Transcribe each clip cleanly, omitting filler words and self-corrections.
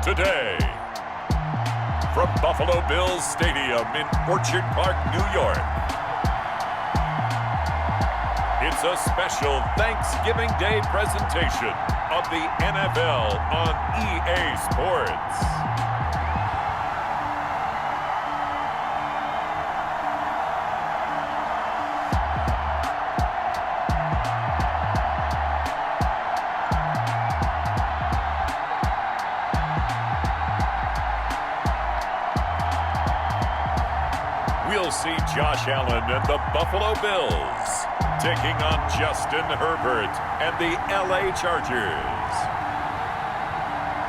today. From Buffalo Bills Stadium in Orchard Park, New York, it's a special Thanksgiving Day presentation of the NFL on EA Sports. We'll see Josh Allen and the Buffalo Bills taking on Justin Herbert and the LA Chargers.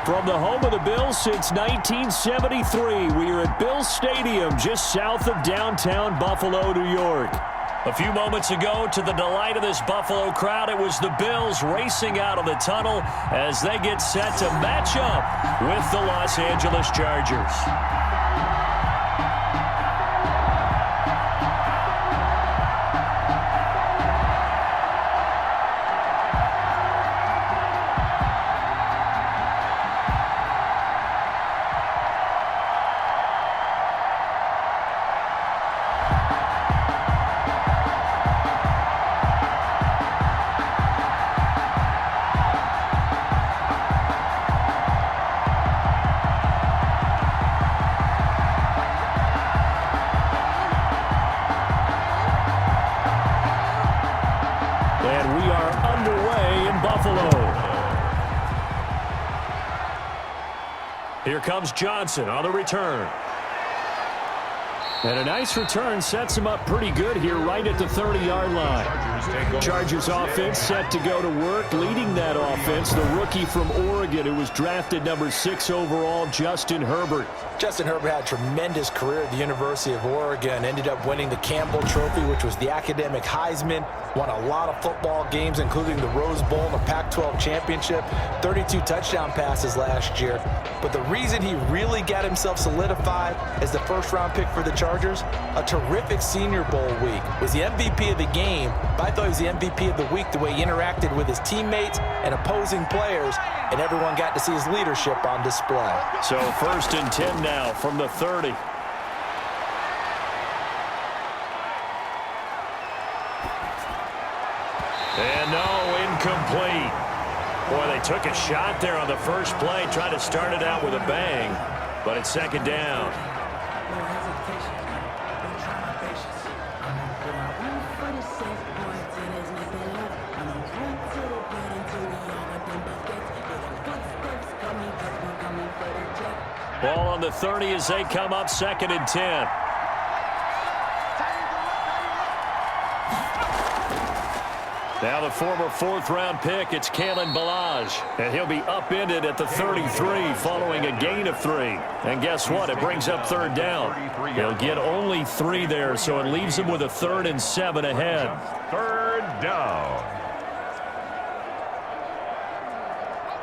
From the home of the Bills since 1973, we are at Bills Stadium just south of downtown Buffalo, New York. A few moments ago, to the delight of this Buffalo crowd, it was the Bills racing out of the tunnel as they get set to match up with the Los Angeles Chargers. Here comes Johnson on the return. And a nice return sets him up pretty good here right at the 30-yard line. Chargers offense set to go to work. Leading that offense, the rookie from Oregon who was drafted number 6 overall, Justin Herbert. Justin Herbert had a tremendous career at the University of Oregon. Ended up winning the Campbell Trophy, which was the academic Heisman. Won a lot of football games, including the Rose Bowl and the Pac-12 championship. 32 touchdown passes last year. But the reason he really got himself solidified as the first-round pick for the Chargers, a terrific Senior Bowl week. Was the MVP of the game, but I thought he was the MVP of the week the way he interacted with his teammates and opposing players, and everyone got to see his leadership on display. So 1st and 10 now from the 30. And no, incomplete. Boy, they took a shot there on the first play, tried to start it out with a bang, but it's 2nd down. Ball on the 30 as they come up 2nd and 10. Now the former 4th-round pick, it's Kalen Ballage. And he'll be upended at the 33 following a gain of 3. And guess what? It brings up 3rd down. He'll get only 3 there, so it leaves him with a 3rd and 7 ahead. 3rd down.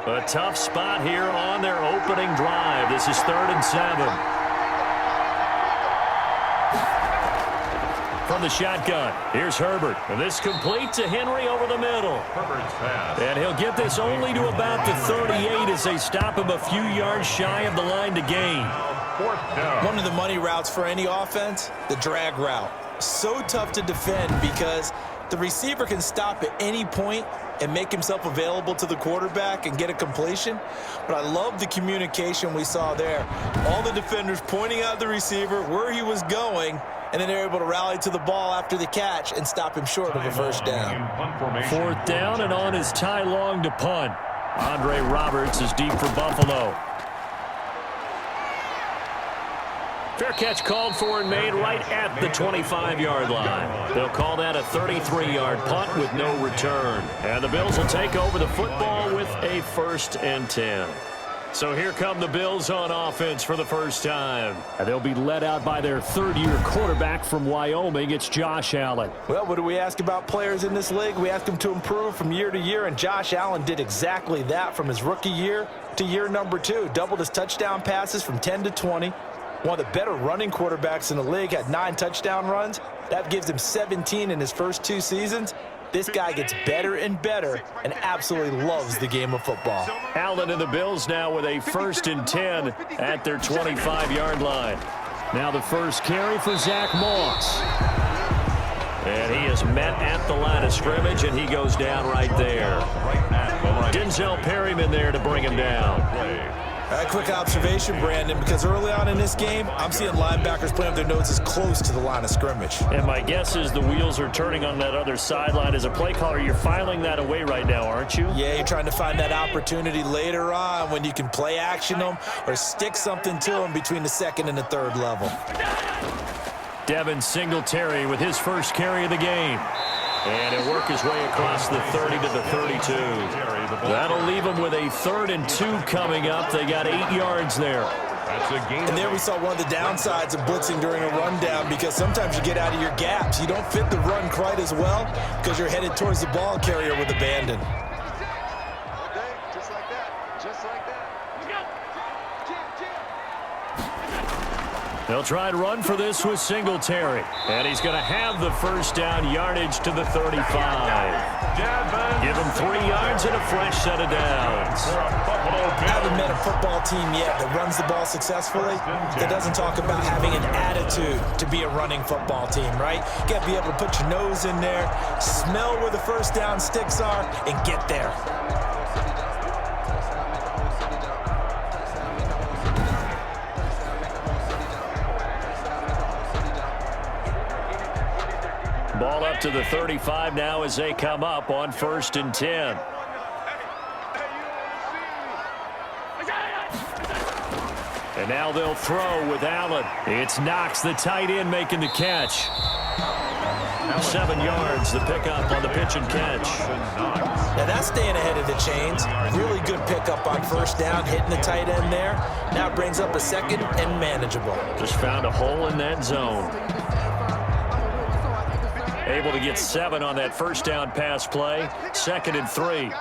A tough spot here on their opening drive. This is 3rd and 7. From the shotgun, here's Herbert. And this complete to Henry over the middle. Herbert's pass. And he'll get this only to about the 38 as they stop him a few yards shy of the line to gain. 4th down. One of the money routes for any offense, the drag route. So tough to defend because the receiver can stop at any point and make himself available to the quarterback and get a completion. But I love the communication we saw there. All the defenders pointing out the receiver, where he was going, and then they're able to rally to the ball after the catch and stop him short of a 1st down. 4th down, and on is Ty Long to punt. Andre Roberts is deep for Buffalo. Fair catch called for and made right at the 25-yard line. They'll call that a 33-yard punt with no return. And the Bills will take over the football with a 1st and 10. So here come the Bills on offense for the first time. And they'll be led out by their 3rd-year quarterback from Wyoming. It's Josh Allen. Well, what do we ask about players in this league? We ask them to improve from year to year, and Josh Allen did exactly that from his rookie year to year number 2. Doubled his touchdown passes from 10 to 20. One of the better running quarterbacks in the league, had 9 touchdown runs. That gives him 17 in his first 2 seasons. This guy gets better and better and absolutely loves the game of football. Allen and the Bills now with a 1st and 10 at their 25-yard line. Now the first carry for Zach Moss. And he is met at the line of scrimmage, and he goes down right there. Denzel Perryman there to bring him down. A quick observation, Brandon, because early on in this game, I'm seeing linebackers playing with their noses close to the line of scrimmage. And my guess is the wheels are turning on that other sideline. As a play caller, you're filing that away right now, aren't you? Yeah, you're trying to find that opportunity later on when you can play action them or stick something to them between the 2nd and the 3rd level. Devin Singletary with his first carry of the game. And he'll work his way across the 30 to the 32. That'll leave him with a 3rd and 2 coming up. They got 8 yards there. And there we saw one of the downsides of blitzing during a rundown, because sometimes you get out of your gaps. You don't fit the run quite as well because you're headed towards the ball carrier with abandon. Just like that. Just like that. They'll try and run for this with Singletary. And he's going to have the first down yardage to the 35. Give him 3 yards and a fresh set of downs. I haven't met a football team yet that runs the ball successfully that doesn't talk about having an attitude to be a running football team, right? You got to be able to put your nose in there, smell where the first down sticks are, and get there. Ball up to the 35 now as they come up on 1st and 10. And now they'll throw with Allen. It's Knox, the tight end, making the catch. 7 yards, the pickup on the pitch and catch. Now that's staying ahead of the chains. Really good pickup on 1st down, hitting the tight end there. Now it brings up a 2nd and manageable. Just found a hole in that zone. Able to get 7 on that 1st down pass play. 2nd and 3.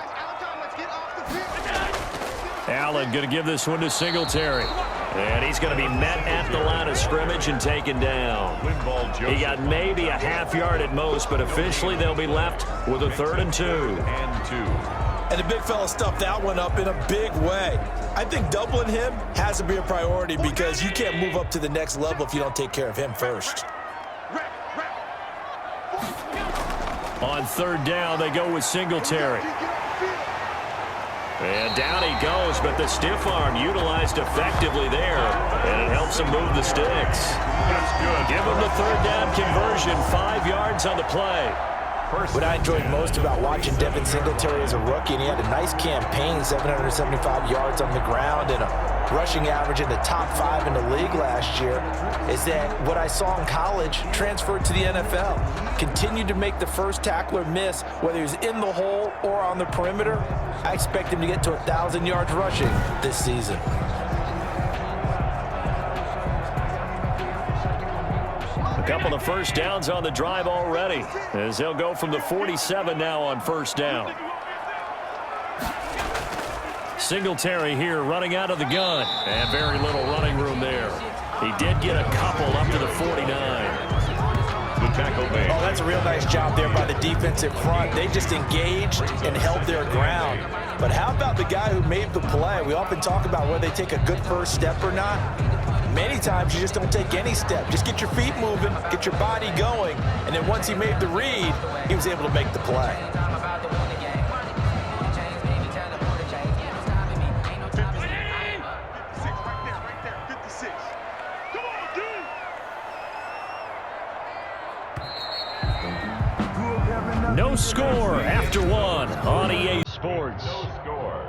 Allen going to give this one to Singletary. And he's going to be met at the line of scrimmage and taken down. He got maybe a half yard at most, but officially they'll be left with a 3rd and 2. And the big fella stuffed that one up in a big way. I think doubling him has to be a priority, because you can't move up to the next level if you don't take care of him first. On 3rd down, they go with Singletary. And down he goes, but the stiff arm utilized effectively there, and it helps him move the sticks. Give him the 3rd down conversion, 5 yards on the play. What I enjoyed most about watching Devin Singletary as a rookie, and he had a nice campaign, 775 yards on the ground and a rushing average in the top 5 in the league last year, is that what I saw in college transferred to the NFL. Continued to make the first tackler miss, whether he's in the hole or on the perimeter. I expect him to get to 1,000 yards rushing this season. A couple of 1st downs on the drive already, as they'll go from the 47 now on 1st down. Singletary here running out of the gun, and very little running room there. He did get a couple up to the 49. The tackle made. Oh, that's a real nice job there by the defensive front. They just engaged and held their ground. But how about the guy who made the play? We often talk about whether they take a good first step or not. Many times you just don't take any step. Just get your feet moving, get your body going, and then once he made the read, he was able to make the play. No score after 1 on EA Sports. No score.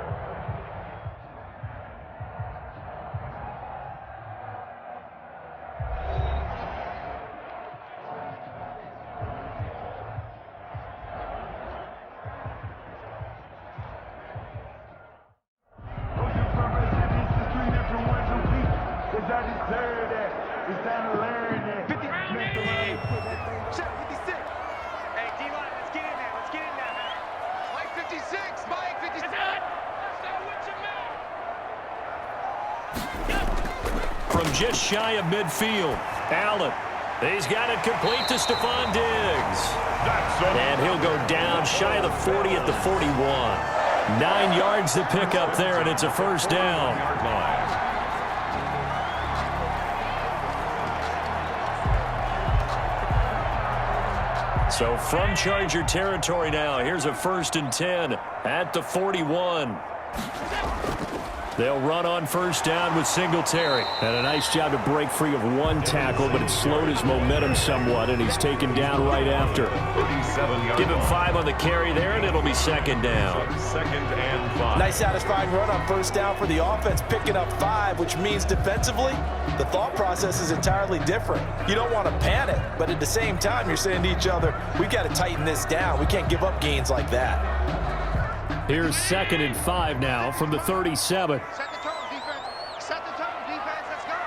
From just shy of midfield, Allen He's got it complete to Stephon Diggs. And he'll go down shy of the 40 at the 41. 9 yards to pick up there, and it's a first down. So from Charger territory now, here's a 1st and 10 at the 41. They'll run on first down with Singletary. And a nice job to break free of one tackle, but it slowed his momentum somewhat, and he's taken down right after. Give him 5 on the carry there, and it'll be 2nd down. 2nd and 5. Nice satisfying run on first down for the offense, picking up 5, which means defensively, the thought process is entirely different. You don't want to panic, but at the same time, you're saying to each other, we've got to tighten this down. We can't give up gains like that. Here's 2nd and 5 now from the 37. Set the tone, defense. Set the tone, defense. Let's go.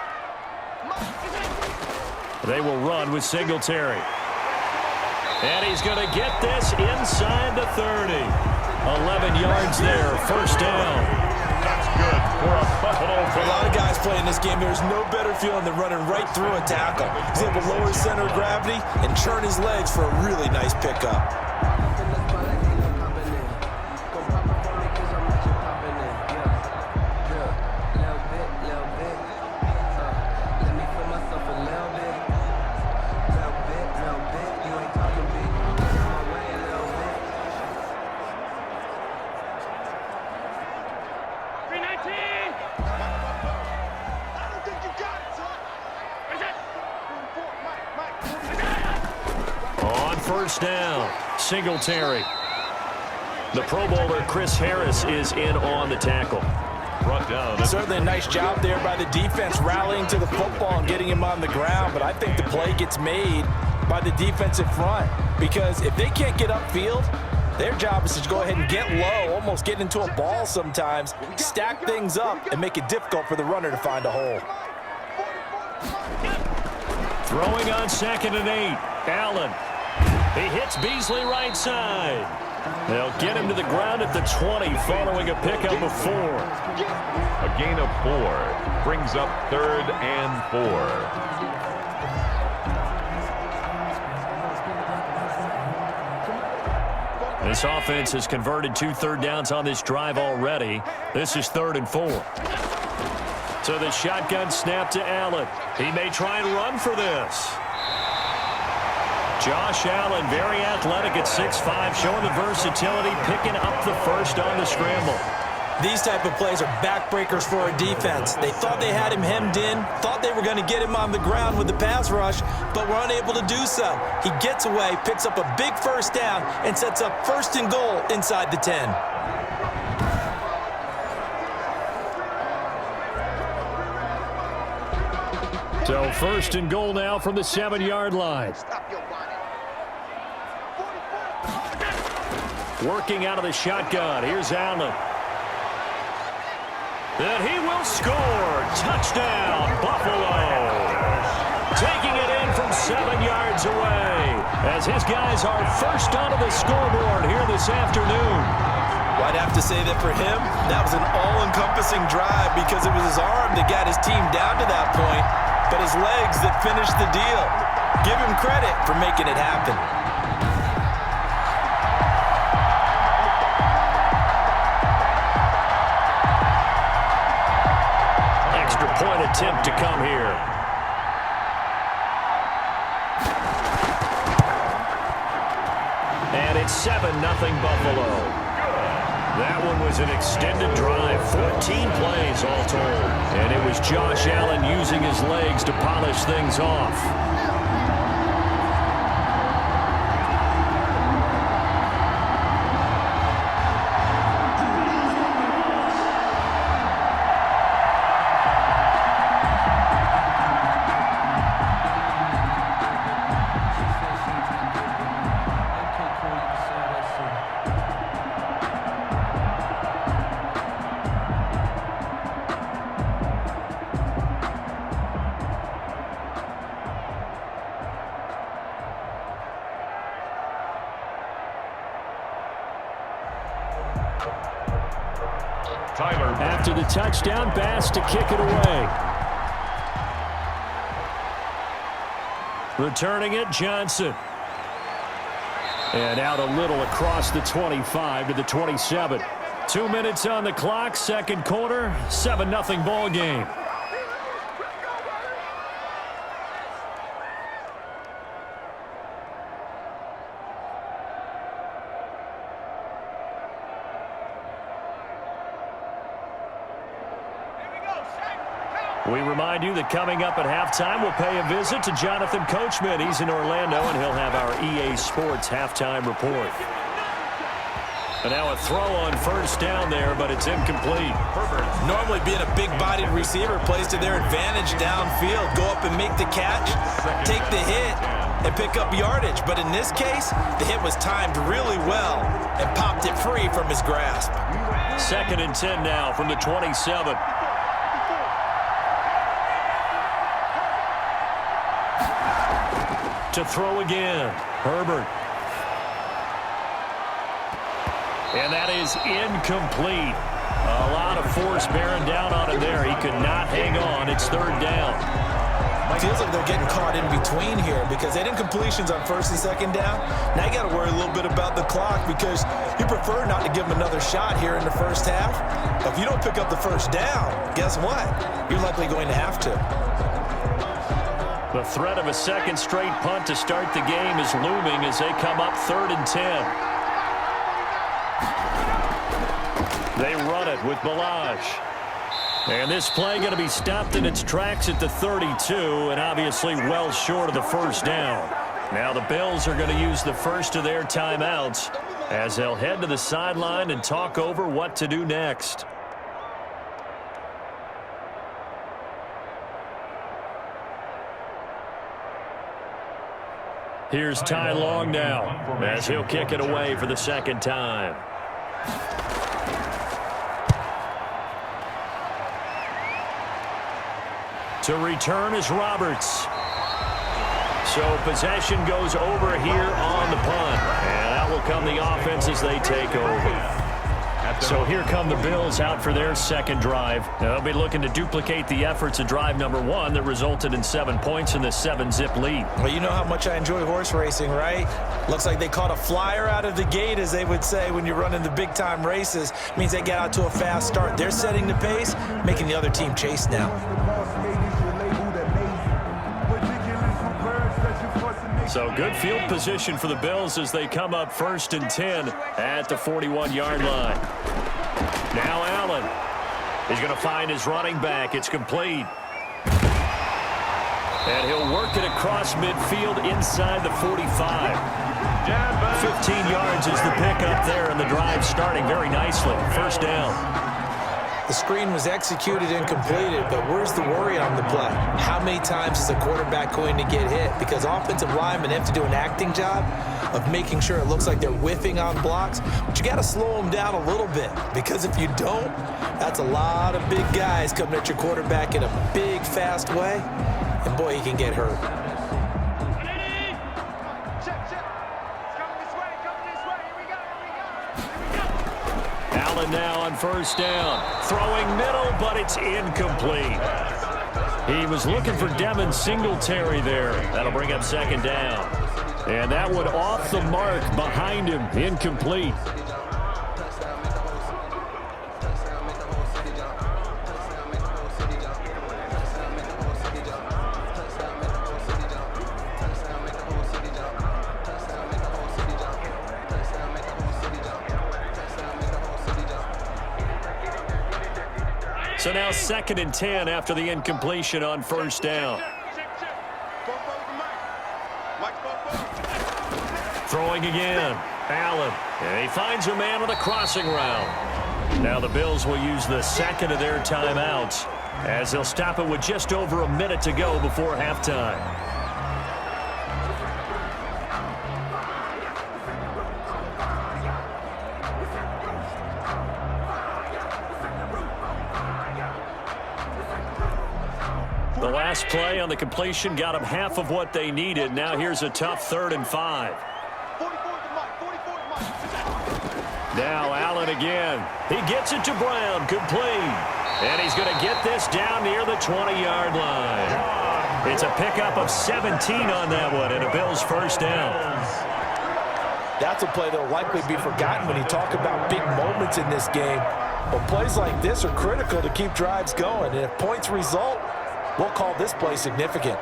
They will run with Singletary. And he's going to get this inside the 30. 11 yards there, first down. That's good for a Buffalo. For a lot of guys playing this game, there's no better feeling than running right through a tackle. He's able to lower his center of gravity and churn his legs for a really nice pickup. First down, Singletary. The Pro Bowler Chris Harris is in on the tackle. Brought down. Certainly a nice job there by the defense rallying to the football and getting him on the ground, but I think the play gets made by the defensive front because if they can't get upfield, their job is to go ahead and get low, almost get into a ball sometimes, stack things up, and make it difficult for the runner to find a hole. Throwing on 2nd and 8, Allen. He hits Beasley right side. They'll get him to the ground at the 20 following a pickup of 4. A gain of 4 brings up 3rd and 4. This offense has converted 2 third downs on this drive already. This is 3rd and 4. So the shotgun snap to Allen. He may try and run for this. Josh Allen, very athletic at 6'5", showing the versatility, picking up the first on the scramble. These type of plays are backbreakers for a defense. They thought they had him hemmed in, thought they were going to get him on the ground with the pass rush, but were unable to do so. He gets away, picks up a big first down, and sets up 1st and goal inside the 10. So 1st and goal now from the 7-yard line. Working out of the shotgun. Here's Allen. And he will score. Touchdown, Buffalo. Taking it in from 7 yards away as his guys are first onto the scoreboard here this afternoon. Well, I'd have to say that for him, that was an all-encompassing drive because it was his arm that got his team down to that point, but his legs that finished the deal. Give him credit for making it happen. Extra point attempt to come here. And it's 7-0 Buffalo. That one was an extended drive, 14 plays all told. And it was Josh Allen using his legs to polish things off. After the touchdown, Bass to kick it away. Returning it, Johnson. And out a little across the 25 to the 27. 2 minutes on the clock, second quarter, 7-0 ball game. We remind you that coming up at halftime, we'll pay a visit to Jonathan Coachman. He's in Orlando, and he'll have our EA Sports halftime report. And now a throw on first down there, but it's incomplete. Normally being a big-bodied receiver plays to their advantage downfield. Go up and make the catch, take the hit, and pick up yardage. But in this case, the hit was timed really well and popped it free from his grasp. 2nd and 10 now from the 27. To throw again, Herbert. And that is incomplete. A lot of force bearing down on him there. He could not hang on. It's 3rd down. Feels like they're getting caught in between here because they didn't incompletions on 1st and 2nd down. Now you got to worry a little bit about the clock because you prefer not to give them another shot here in the first half. But if you don't pick up the first down, guess what? You're likely going to have to. The threat of a second straight punt to start the game is looming as they come up 3rd and 10. They run it with Balazs. And this play going to be stopped in its tracks at the 32 and obviously well short of the first down. Now the Bills are going to use the first of their timeouts as they'll head to the sideline and talk over what to do next. Here's Ty Long now as he'll kick it away for the second time. To return is Roberts. So possession goes over here on the punt. And out will come the offense as they take over. So here come the Bills out for their second drive. They'll be looking to duplicate the efforts of drive number 1 that resulted in 7 points in the 7-zip lead. Well, you know how much I enjoy horse racing, right? Looks like they caught a flyer out of the gate, as they would say when you're running the big-time races. Means they get out to a fast start. They're setting the pace, making the other team chase now. So good field position for the Bills as they come up 1st and 10 at the 41-yard line. Now Allen is going to find his running back. It's complete. And he'll work it across midfield inside the 45. 15 yards is the pickup there, and the drive starting very nicely. First down. The screen was executed and completed, but where's the worry on the play? How many times is a quarterback going to get hit? Because offensive linemen have to do an acting job of making sure it looks like they're whiffing on blocks, but you got to slow them down a little bit, because if you don't, that's a lot of big guys coming at your quarterback in a big, fast way, and boy, he can get hurt. Now on first down, throwing middle, but it's incomplete. He was looking for Devin Singletary there. That'll bring up 2nd down. And that one off the mark behind him, incomplete. So now 2nd and 10 after the incompletion on first down. Throwing again. Allen. And he finds a man on a crossing route. Now the Bills will use the second of their timeouts as they'll stop it with just over a minute to go before halftime. The last play on the completion got them half of what they needed. Now here's a tough 3rd and 5. Now Allen again. He gets it to Brown. Complete. And he's going to get this down near the 20-yard line. It's a pickup of 17 on that one, and a Bills first down. That's a play that will likely be forgotten when you talk about big moments in this game. But plays like this are critical to keep drives going. And if points result, we'll call this play significant.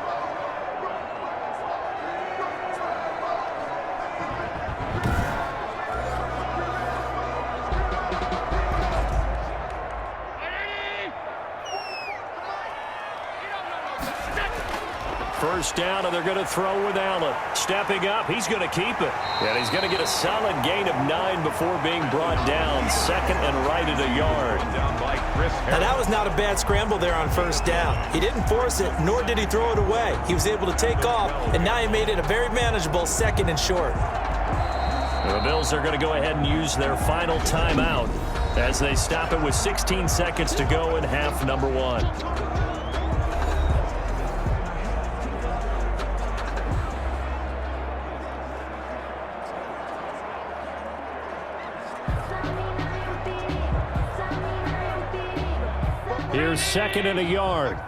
First down, and they're going to throw with Allen. Stepping up, he's going to keep it. And he's going to get a solid gain of 9 before being brought down. Second and right at a yard. Now, that was not a bad scramble there on first down. He didn't force it, nor did he throw it away. He was able to take off, and now he made it a very manageable second and short. The Bills are going to go ahead and use their final timeout as they stop it with 16 seconds to go in half number 1. Here's second and a yard.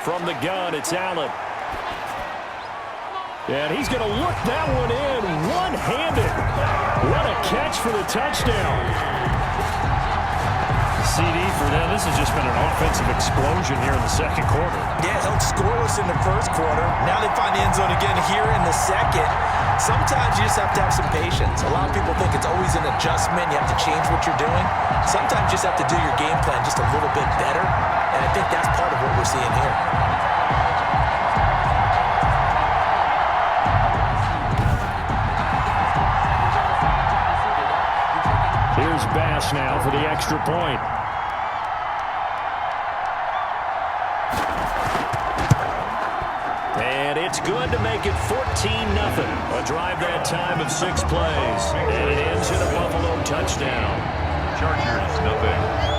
From the gun, it's Allen. And he's going to look that one in one-handed. What a catch for the touchdown. CD for them. This has just been an offensive explosion here in the second quarter. Yeah, held scoreless in the first quarter. Now they find the end zone again here in the second. Sometimes you just have to have some patience. A lot of people think it's always an adjustment. You have to change what you're doing. Sometimes you just have to do your game plan just a little bit better. And I think that's part of what we're seeing here. Here's Bass now for the extra point. And it's good to make it 14-0. A drive that time of 6 plays. And it ends in a Buffalo touchdown. Chargers, nothing.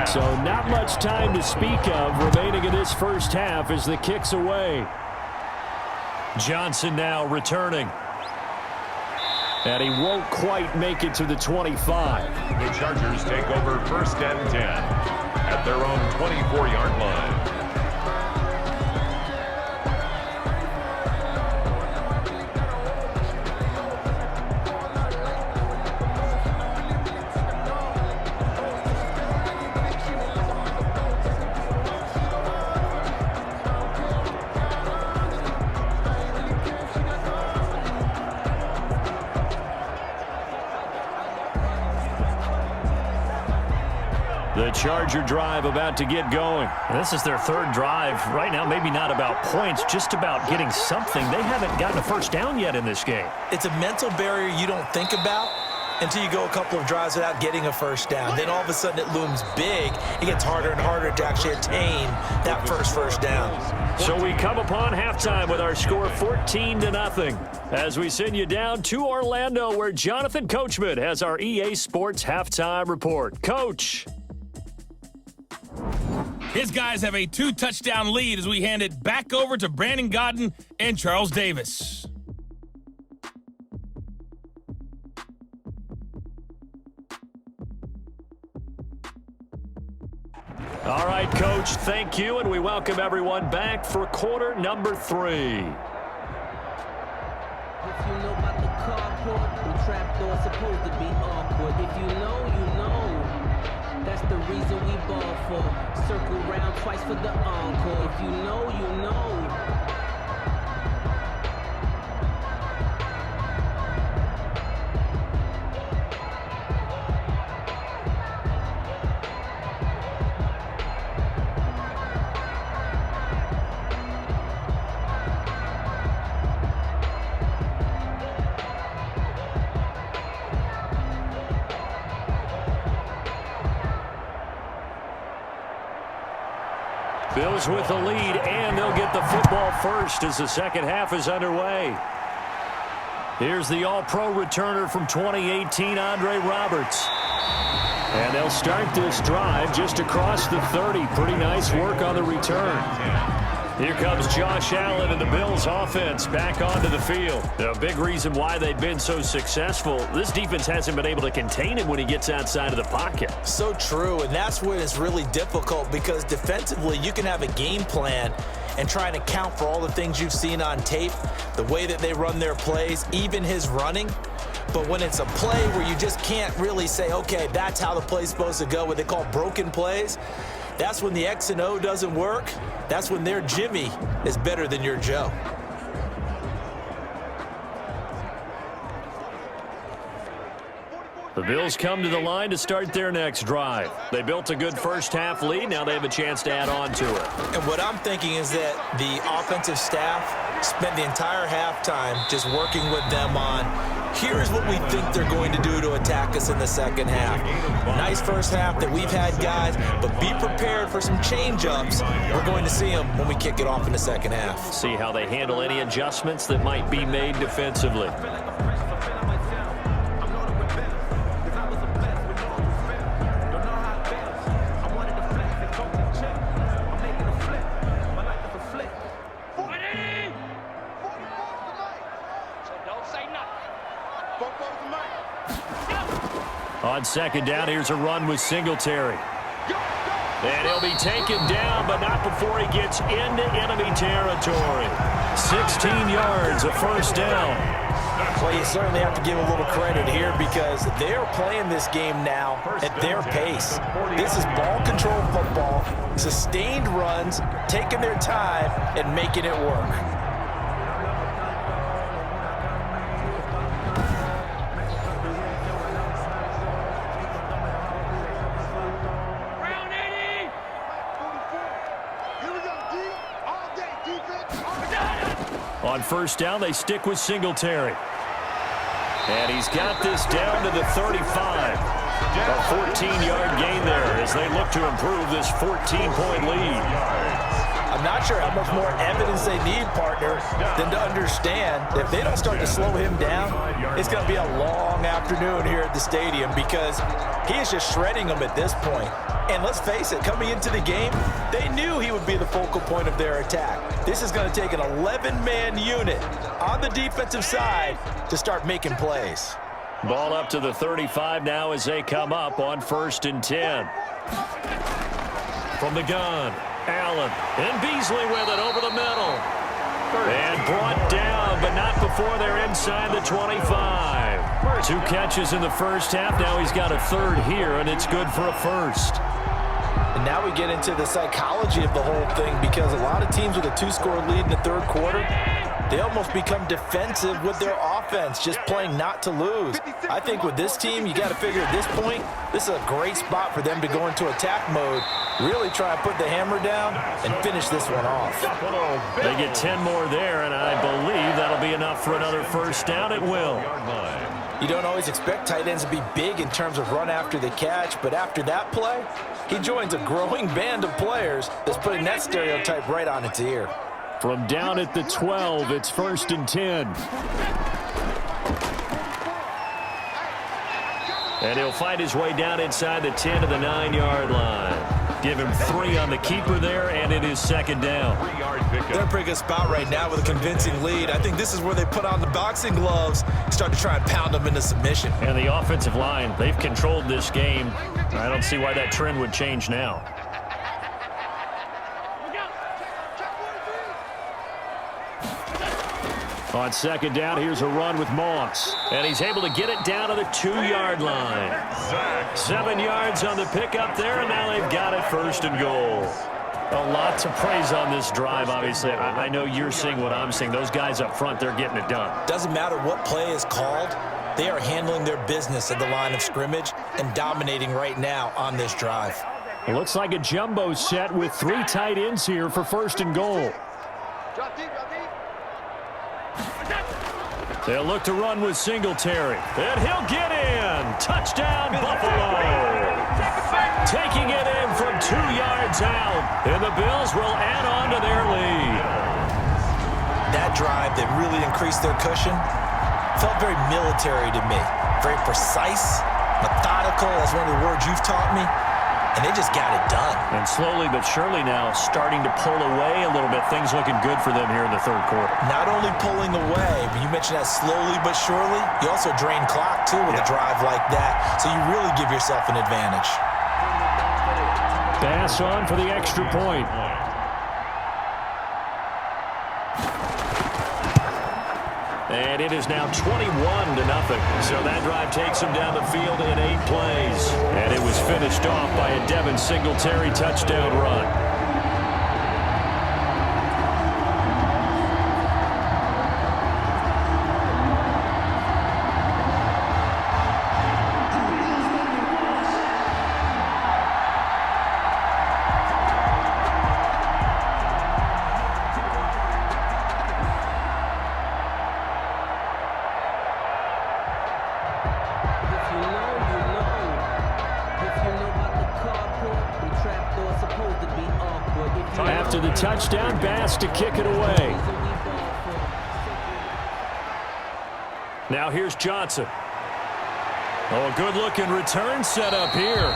So not much time to speak of remaining in this first half as the kick's away. Johnson now returning. And he won't quite make it to the 25. The Chargers take over first and 10 at their own 24-yard line. The Charger drive about to get going. This is their third drive. Right now, maybe not about points, just about getting something. They haven't gotten a first down yet in this game. It's a mental barrier you don't think about until you go a couple of drives without getting a first down. Then all of a sudden it looms big. It gets harder and harder to actually attain that first down. So we come upon halftime with our score 14-0 as we send you down to Orlando where Jonathan Coachman has our EA Sports halftime report. Coach. His guys have a 2-touchdown lead as we hand it back over to Brandon Godden and Charles Davis. All right, Coach, thank you, and we welcome everyone back for quarter number 3. If you know about the carport, the trapdoor's supposed to be awkward. If you know, you know. That's the reason we ball for. Circle round twice for the encore. If you know, you know. Bills with the lead, and they'll get the football first as the second half is underway. Here's the All-Pro returner from 2018, Andre Roberts. And they'll start this drive just across the 30. Pretty nice work on the return. Here comes Josh Allen and the Bills offense back onto the field. A big reason why they've been so successful, this defense hasn't been able to contain him when he gets outside of the pocket. So true, and that's when it's really difficult because defensively you can have a game plan and try and account for all the things you've seen on tape, the way that they run their plays, even his running. But when it's a play where you just can't really say, okay, that's how the play's supposed to go, what they call broken plays, that's when the X and O doesn't work. That's when their Jimmy is better than your Joe. The Bills come to the line to start their next drive. They built a good first-half lead. Now they have a chance to add on to it. And what I'm thinking is that the offensive staff spent the entire halftime just working with them on, here's what we think they're going to do to attack us in the second half. Nice first half that we've had, guys, but be prepared for some change-ups. We're going to see them when we kick it off in the second half. See how they handle any adjustments that might be made defensively. On second down, here's a run with Singletary. And he'll be taken down, but not before he gets into enemy territory. 16 yards, a first down. Well, you certainly have to give a little credit here because they're playing this game now at their pace. This is ball control football, sustained runs, taking their time and making it work. On first down, they stick with Singletary. And he's got this down to the 35. A 14-yard gain there as they look to improve this 14-point lead. I'm not sure how much more evidence they need, partner, than to understand that if they don't start to slow him down, it's going to be a long afternoon here at the stadium because he is just shredding them at this point. And let's face it, coming into the game, they knew he would be the focal point of their attack. This is going to take an 11-man unit on the defensive side to start making plays. Ball up to the 35 now as they come up on 1st and 10. From the gun, Allen, and Beasley with it over the middle. And brought down, but not before they're inside the 25. 2 catches in the first half. Now he's got a third here, and it's good for a first. And now we get into the psychology of the whole thing because a lot of teams with a 2-score lead in the third quarter, they almost become defensive with their offense, just playing not to lose. I think with this team, you got to figure at this point, this is a great spot for them to go into attack mode, really try and put the hammer down and finish this one off. They get 10 more there, and I believe that'll be enough for another first down. It will. You don't always expect tight ends to be big in terms of run after the catch, but after that play, he joins a growing band of players that's putting that stereotype right on its ear. From down at the 12, it's 1st and 10. And he'll fight his way down inside the 10 to the 9-yard line. Give him 3 on the keeper there, and it is second down. They're in a pretty good spot right now with a convincing lead. I think this is where they put on the boxing gloves and start to try and pound them into submission. And the offensive line, they've controlled this game. I don't see why that trend would change now. On second down, here's a run with Moss. And he's able to get it down to the 2-yard line. 7 yards on the pickup there, and now they've got it 1st and goal. A lot to praise on this drive, obviously. I know you're seeing what I'm seeing. Those guys up front, they're getting it done. Doesn't matter what play is called. They are handling their business at the line of scrimmage and dominating right now on this drive. It looks like a jumbo set with 3 tight ends here for 1st and goal. They'll look to run with Singletary. And he'll get in. Touchdown, Buffalo. taking it in from 2 yards out. And the Bills will add on to their lead. That drive that really increased their cushion felt very military to me. Very precise, methodical. That's one of the words you've taught me. And they just got it done. And slowly but surely now starting to pull away a little bit. Things looking good for them here in the third quarter. Not only pulling away, but you mentioned that slowly but surely. You also drain clock, too, with a drive like that. So you really give yourself an advantage. Pass on for the extra point. And it is now 21-0. So that drive takes him down the field in 8 plays. And it was finished off by a Devin Singletary touchdown run. After the touchdown, Bass to kick it away. Now here's Johnson. Oh, a good-looking return set up here.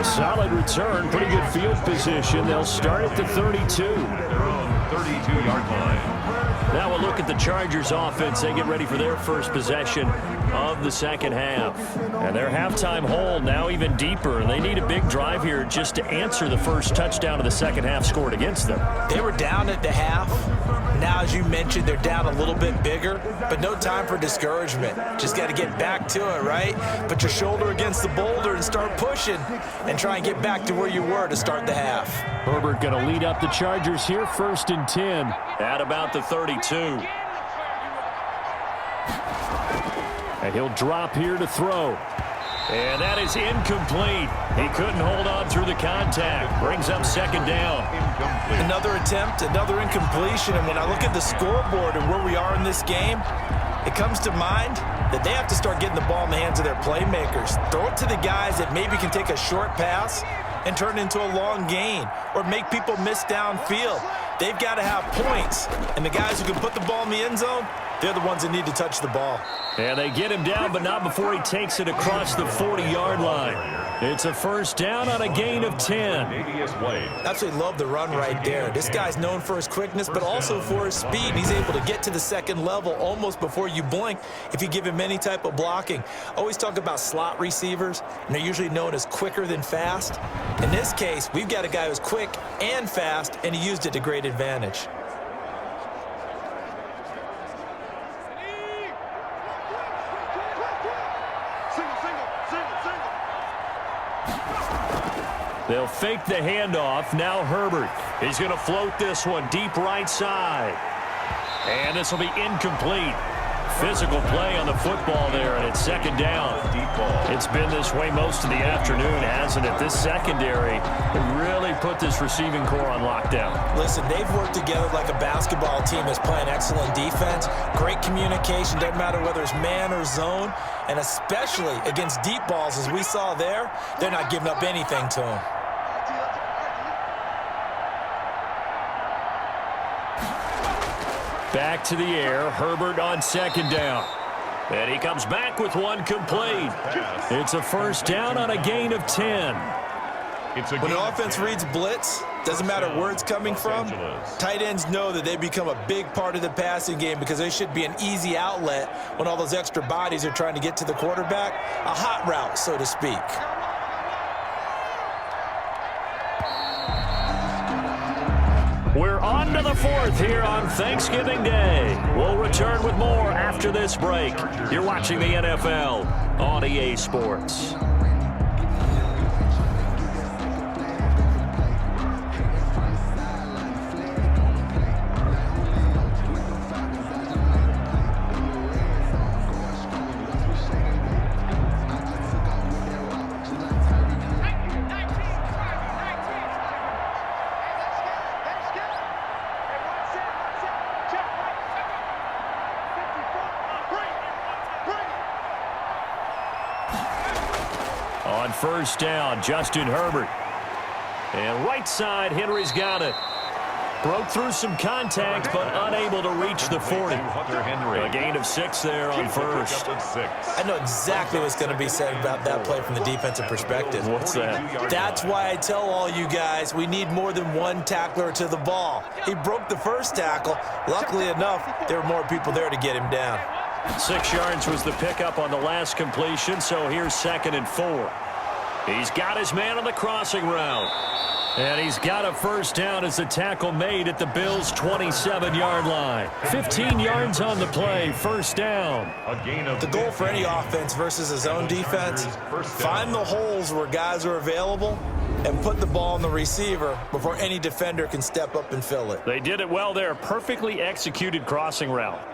Solid return, pretty good field position. They'll start at the 32. Their own 32-yard line. Now we'll look at the Chargers offense. They get ready for their first possession of the second half. And their halftime hole now even deeper. And they need a big drive here just to answer the first touchdown of the second half scored against them. They were down at the half. Now, as you mentioned, they're down a little bit bigger, but no time for discouragement. Just got to get back to it, right? Put your shoulder against the boulder and start pushing and try and get back to where you were to start the half. Herbert going to lead up the Chargers here, 1st and 10 at about the 32. And he'll drop here to throw. And that is incomplete. He couldn't hold on through the contact. Brings up second down. Another attempt, another incompletion. And when I look at the scoreboard and where we are in this game, it comes to mind that they have to start getting the ball in the hands of their playmakers. Throw it to the guys that maybe can take a short pass and turn it into a long gain or make people miss downfield. They've got to have points. And the guys who can put the ball in the end zone, they're the ones that need to touch the ball. And they get him down, but not before he takes it across the 40-yard line. It's a first down on a gain of 10. Absolutely love the run right there. This guy's known for his quickness, but also for his speed. He's able to get to the second level almost before you blink if you give him any type of blocking. Always talk about slot receivers, and they're usually known as quicker than fast. In this case, we've got a guy who's quick and fast, and he used it to great advantage. They'll fake the handoff. Now Herbert. He's going to float this one deep right side. And this will be incomplete. Physical play on the football there, and it's second down. It's been this way most of the afternoon, hasn't it? This secondary really put this receiving core on lockdown. Listen, they've worked together like a basketball team that's playing excellent defense. Great communication, doesn't matter whether it's man or zone. And especially against deep balls, as we saw there, they're not giving up anything to them. Back to the air, Herbert on second down. And he comes back with one complete. It's a first down on a gain of 10. When the offense reads blitz, doesn't matter where it's coming from, tight ends know that they become a big part of the passing game because they should be an easy outlet when all those extra bodies are trying to get to the quarterback. A hot route, so to speak. We're on to the fourth here on Thanksgiving Day. We'll return with more after this break. You're watching the NFL on EA Sports. On first down, Justin Herbert. And right side, Henry's got it. Broke through some contact, but unable to reach the 40. A gain of 6 there on first. I know exactly what's going to be said about that play from the defensive perspective. What's that? That's why I tell all you guys we need more than one tackler to the ball. He broke the first tackle. Luckily enough, there were more people there to get him down. 6 yards was the pickup on the last completion, so here's 2nd and 4. He's got his man on the crossing route. And he's got a first down as the tackle made at the Bills' 27-yard line. 15 yards on the play, first down. The goal for any offense versus a zone defense, find the holes where guys are available and put the ball on the receiver before any defender can step up and fill it. They did it well there. Perfectly executed crossing route.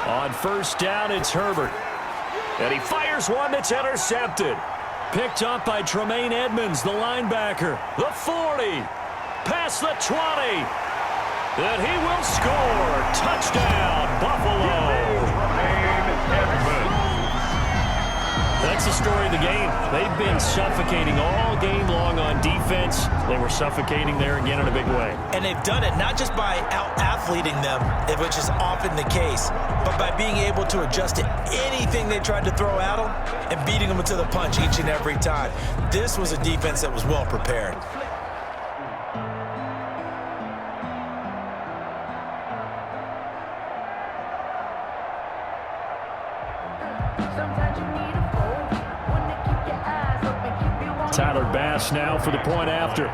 On first down, it's Herbert. And he fires one that's intercepted. Picked up by Tremaine Edmonds, the linebacker. The 40. Past the 20. And he will score. Touchdown, Buffalo. That's the story of the game. They've been suffocating all game long on defense. They were suffocating there again in a big way. And they've done it not just by out-athleting them, which is often the case, but by being able to adjust to anything they tried to throw at them and beating them to the punch each and every time. This was a defense that was well prepared. Tyler Bass now for the point after.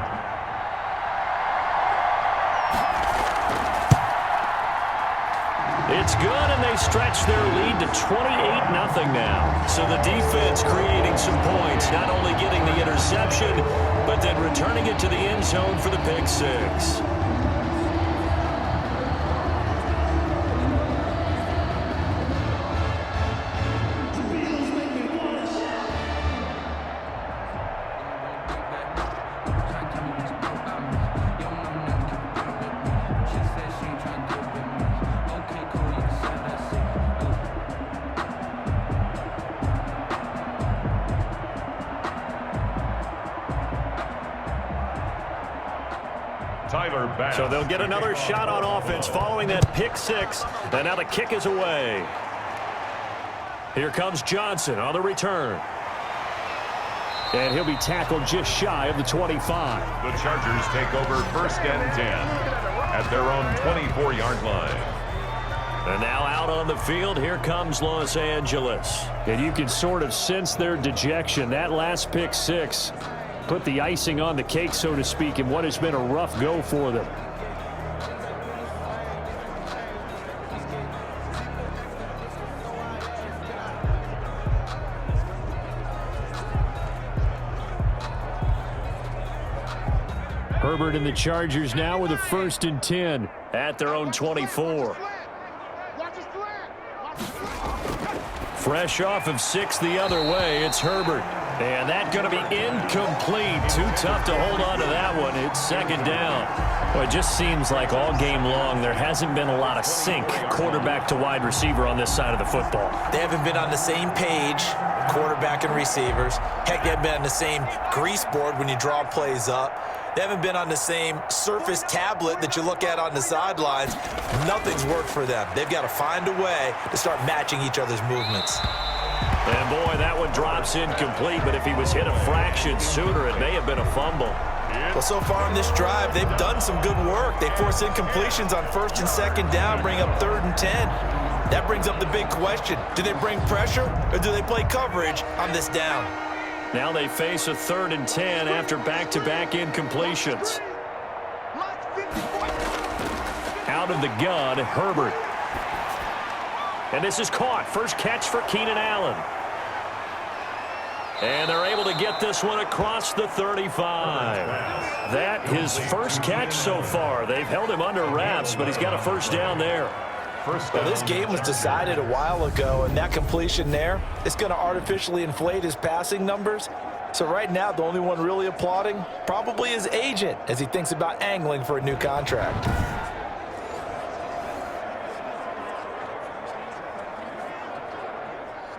It's good, and they stretch their lead to 28-0 now. So the defense creating some points, not only getting the interception, but then returning it to the end zone for the pick six. So they'll get another shot on offense following that pick six. And now the kick is away. Here comes Johnson on the return. And he'll be tackled just shy of the 25. The Chargers take over 1st and 10 at their own 24-yard line. And now out on the field, here comes Los Angeles. And you can sort of sense their dejection. That last pick six put the icing on the cake, so to speak, in what has been a rough go for them. Herbert and the Chargers now with a 1st and 10 at their own 24. Fresh off of 6 the other way, it's Herbert. And that's going to be incomplete. Too tough to hold on to that one. It's 2nd down. Well, it just seems like all game long there hasn't been a lot of sync quarterback to wide receiver on this side of the football. They haven't been on the same page, quarterback and receivers. Heck, they haven't been on the same grease board when you draw plays up. They haven't been on the same surface tablet that you look at on the sidelines. Nothing's worked for them. They've got to find a way to start matching each other's movements. And boy, that one drops incomplete, but if he was hit a fraction sooner, it may have been a fumble. Well, so far in this drive, they've done some good work. They force incompletions on 1st and 2nd down, bring up 3rd and 10. That brings up the big question. Do they bring pressure or do they play coverage on this down? Now they face a 3rd and 10 after back-to-back incompletions. Out of the gun, Herbert. And this is caught. First catch for Keenan Allen. And they're able to get this one across the 35. that his first catch so far. They've held him under wraps, but he's got a first down there. Well, this game was decided a while ago, and that completion there is going to artificially inflate his passing numbers. So right now, the only one really applauding probably his agent as he thinks about angling for a new contract.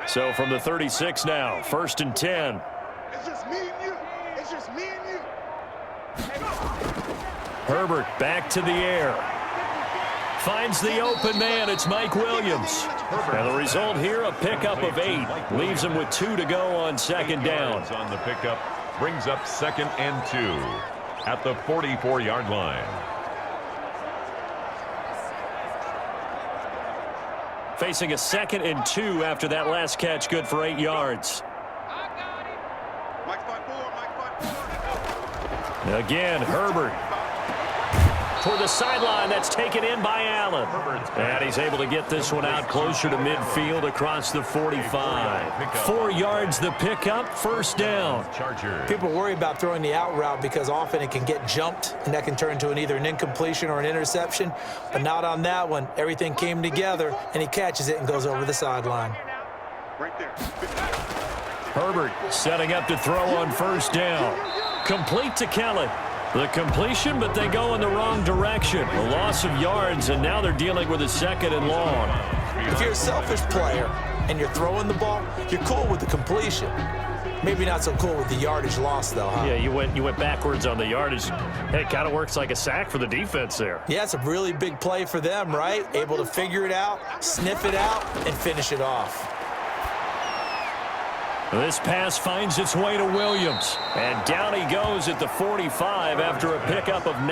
So from the 36 now, 1st and 10. It's just me and you. It's just me and you. Herbert back to the air. Finds the open man. It's Mike Williams. And the result here, a pickup of 8. Leaves him with 2 to go on 2nd down. On the pickup, brings up 2nd and 2 at the 44-yard line. Facing a 2nd and 2 after that last catch, good for 8 yards. Again, Herbert. Toward the sideline, that's taken in by Allen. And he's able to get this one out closer to midfield across the 45. 4 yards the pickup, 1st down. People worry about throwing the out route because often it can get jumped, and that can turn into either an incompletion or an interception. But not on that one. Everything came together, and he catches it and goes over the sideline. Herbert setting up to throw on 1st down. Complete to Kelly. The completion, but they go in the wrong direction. A loss of yards, and now they're dealing with a 2nd and long. If you're a selfish player and you're throwing the ball, you're cool with the completion. Maybe not so cool with the yardage loss, though, huh? Yeah, you went backwards on the yardage. Hey, it kind of works like a sack for the defense there. Yeah, it's a really big play for them, right? Able to figure it out, sniff it out, and finish it off. This pass finds its way to Williams. And down he goes at the 45 after a pickup of 9.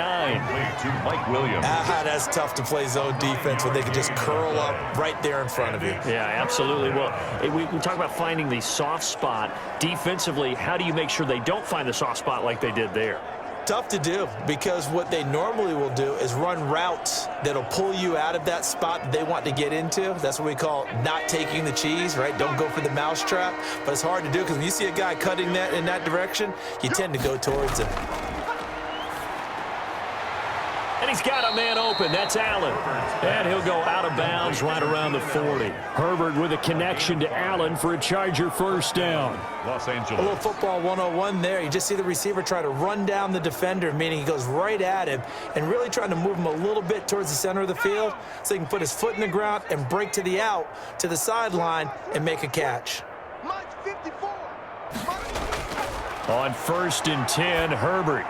To Mike Williams. That's tough to play zone defense when they can just curl up right there in front of you. Yeah, absolutely. Well, we talk about finding the soft spot. Defensively, how do you make sure they don't find the soft spot like they did there? Tough to do because what they normally will do is run routes that'll pull you out of that spot that they want to get into. That's what we call not taking the cheese, right? Don't go for the mousetrap. But it's hard to do because when you see a guy cutting that in that direction, you tend to go towards him. And he's got a man open. That's Allen. And he'll go out of bounds right around the 40. Herbert with a connection to Allen for a Charger 1st down. Los Angeles. A little football 101 there. You just see the receiver try to run down the defender, meaning he goes right at him and really trying to move him a little bit towards the center of the field so he can put his foot in the ground and break to the out, to the sideline, and make a catch. On 1st and 10, Herbert.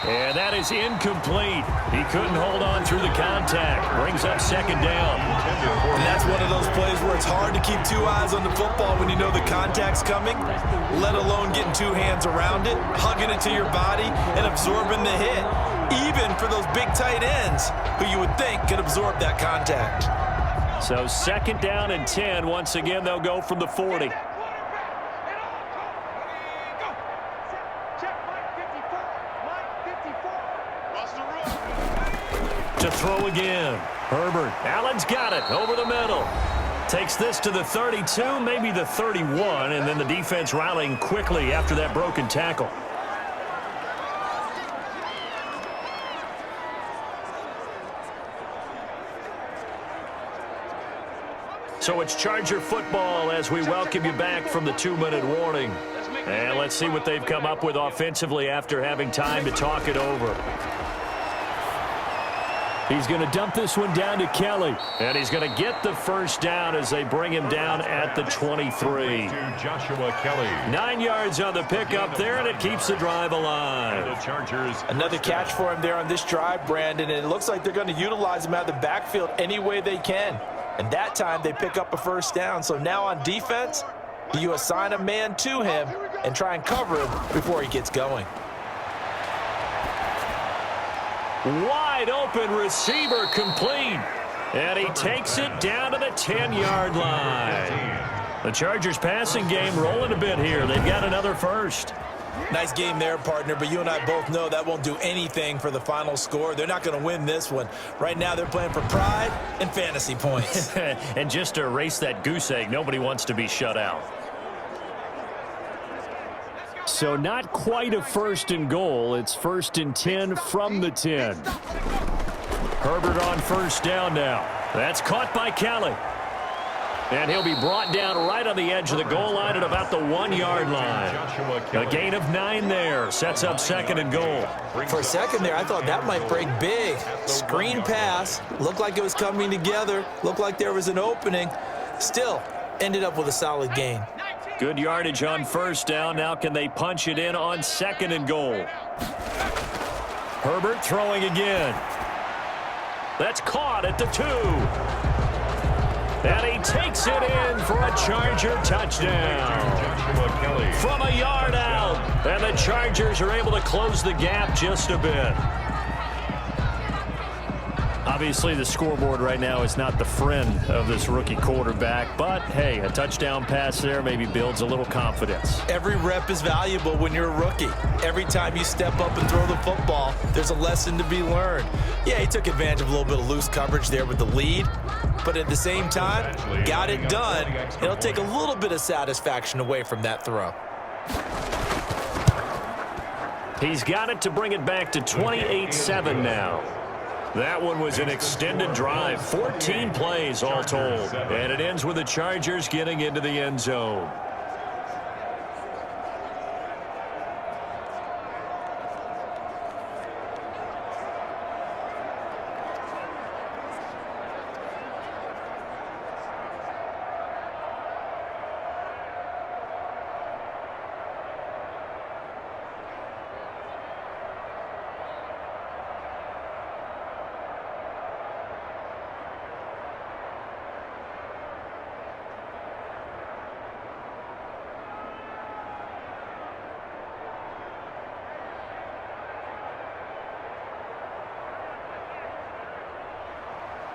And that is incomplete. He couldn't hold on through the contact. Brings up 2nd down. And that's one of those plays where it's hard to keep 2 eyes on the football when you know the contact's coming, let alone getting 2 hands around it, hugging it to your body, and absorbing the hit, even for those big tight ends who you would think could absorb that contact. So 2nd down and 10. Once again, they'll go from the 40. To throw again. Herbert. Allen's got it over the middle. Takes this to the 32, maybe the 31, and then the defense rallying quickly after that broken tackle. So it's Charger football as we welcome you back from the 2-minute warning. And let's see what they've come up with offensively after having time to talk it over. He's going to dump this one down to Kelly. And he's going to get the 1st down as they bring him down at the 23. To Joshua Kelly. 9 yards on the pickup there, and it keeps the drive alive. The Chargers. Another catch for him there on this drive, Brandon, and it looks like they're going to utilize him out of the backfield any way they can. And that time they pick up a 1st down. So now on defense, you assign a man to him and try and cover him before he gets going. Wide open receiver complete. And he takes it down to the 10-yard line. The Chargers passing game rolling a bit here. They've got another 1st. Nice game there, partner, but you and I both know that won't do anything for the final score. They're not going to win this one. Right now they're playing for pride and fantasy points. And just to erase that goose egg, nobody wants to be shut out. So not quite a 1st and goal. It's 1st and 10 from the 10. Herbert on 1st down now. That's caught by Kelly. And he'll be brought down right on the edge of the goal line at about the 1-yard line. A gain of 9 there. Sets up 2nd and goal. For a second there, I thought that might break big. Screen pass. Looked like it was coming together. Looked like there was an opening. Still, ended up with a solid gain. Good yardage on 1st down. Now can they punch it in on 2nd and goal? Herbert throwing again. That's caught at the 2. And he takes it in for a Charger touchdown. From a yard out. And the Chargers are able to close the gap just a bit. Obviously, the scoreboard right now is not the friend of this rookie quarterback. But, hey, a touchdown pass there maybe builds a little confidence. Every rep is valuable when you're a rookie. Every time you step up and throw the football, there's a lesson to be learned. Yeah, he took advantage of a little bit of loose coverage there with the lead. But at the same time, got it done. It'll take a little bit of satisfaction away from that throw. He's got it to bring it back to 28-7 now. That one was an extended drive, 14 plays all told. And it ends with the Chargers getting into the end zone.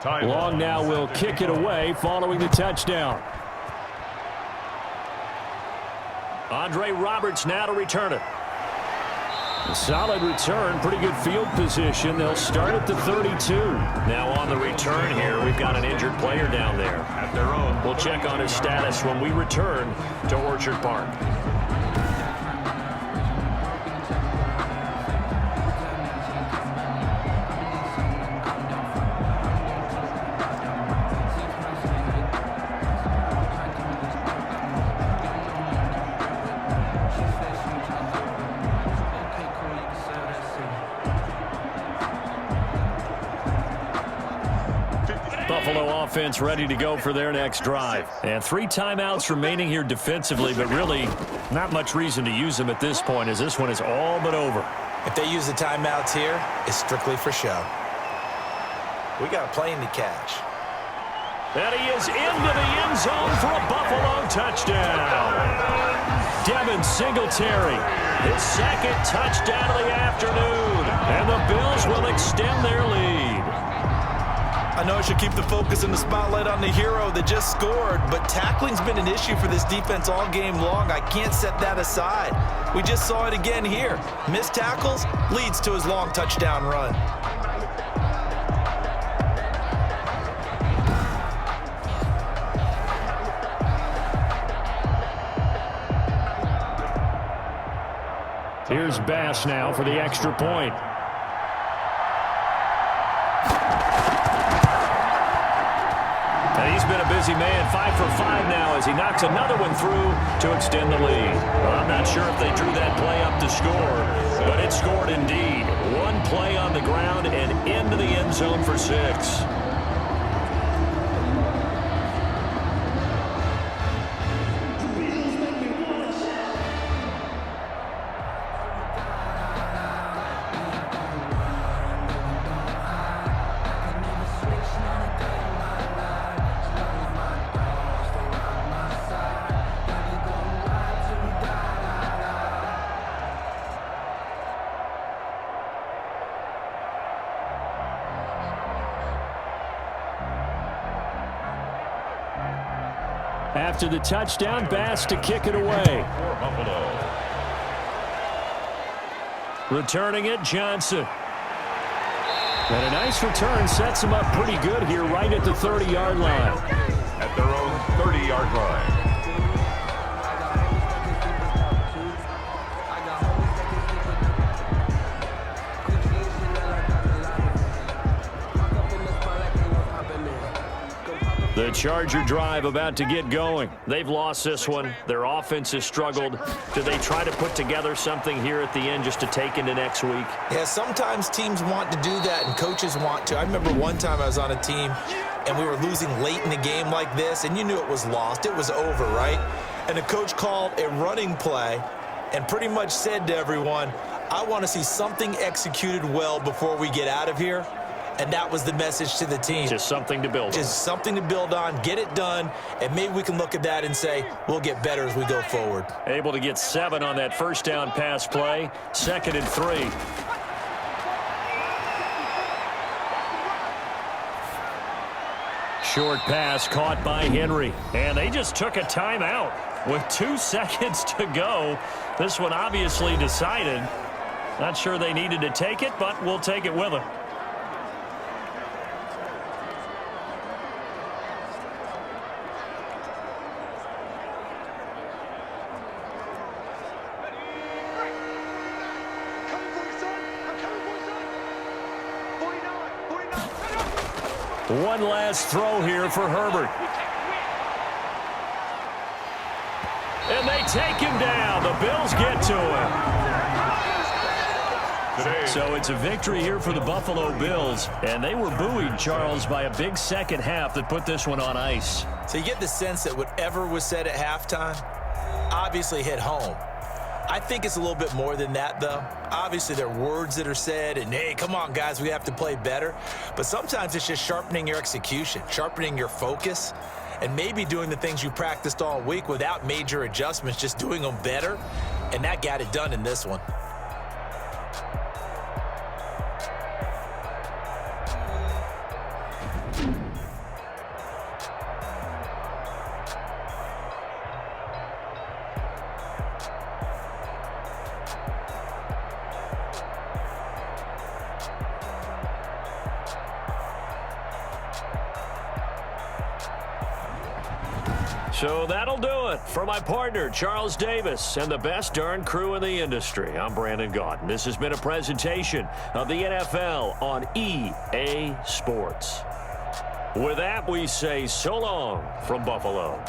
Long now will kick it away following the touchdown. Andre Roberts now to return it. A solid return, pretty good field position. They'll start at the 32. Now on the return here, we've got an injured player down there. At their own. We'll check on his status when we return to Orchard Park. Buffalo offense ready to go for their next drive. And 3 timeouts remaining here defensively, but really not much reason to use them at this point as this one is all but over. If they use the timeouts here, it's strictly for show. We got a plane to catch. And he is into the end zone for a Buffalo touchdown. Devin Singletary, his 2nd touchdown of the afternoon. And the Bills will extend their lead. I know I should keep the focus and the spotlight on the hero that just scored, but tackling's been an issue for this defense all game long. I can't set that aside. We just saw it again here. Missed tackles leads to his long touchdown run. Here's Bass now for the extra point. And he's been a busy man, 5 for 5 now as he knocks another one through to extend the lead. Well, I'm not sure if they drew that play up to score, but it scored indeed. 1 play on the ground and into the end zone for 6. After the touchdown, Bass to kick it away. Returning it, Johnson. And a nice return sets him up pretty good here right at the 30-yard line. At their own 30-yard line. The Charger drive about to get going. They've lost this one. Their offense has struggled. Do they try to put together something here at the end just to take into next week? Yeah, sometimes teams want to do that and coaches want to. I remember one time I was on a team and we were losing late in the game like this, and you knew it was lost. It was over, right? And the coach called a running play and pretty much said to everyone, I want to see something executed well before we get out of here. And that was the message to the team. Just something to build on. Just something to build on, get it done, and maybe we can look at that and say, we'll get better as we go forward. Able to get 7 on that first down pass play. 2nd and 3. Short pass caught by Henry. And they just took a timeout with 2 seconds to go. This one obviously decided. Not sure they needed to take it, but we'll take it with them. One last throw here for Herbert. And they take him down. The Bills get to him. So it's a victory here for the Buffalo Bills. And they were buoyed, Charles, by a big second half that put this one on ice. So you get the sense that whatever was said at halftime obviously hit home. I think it's a little bit more than that, though. Obviously, there are words that are said, and, hey, come on, guys, we have to play better. But sometimes it's just sharpening your execution, sharpening your focus, and maybe doing the things you practiced all week without major adjustments, just doing them better, and that got it done in this one. So that'll do it for my partner, Charles Davis, and the best darn crew in the industry. I'm Brandon Gaudin. This has been a presentation of the NFL on EA Sports. With that, we say so long from Buffalo.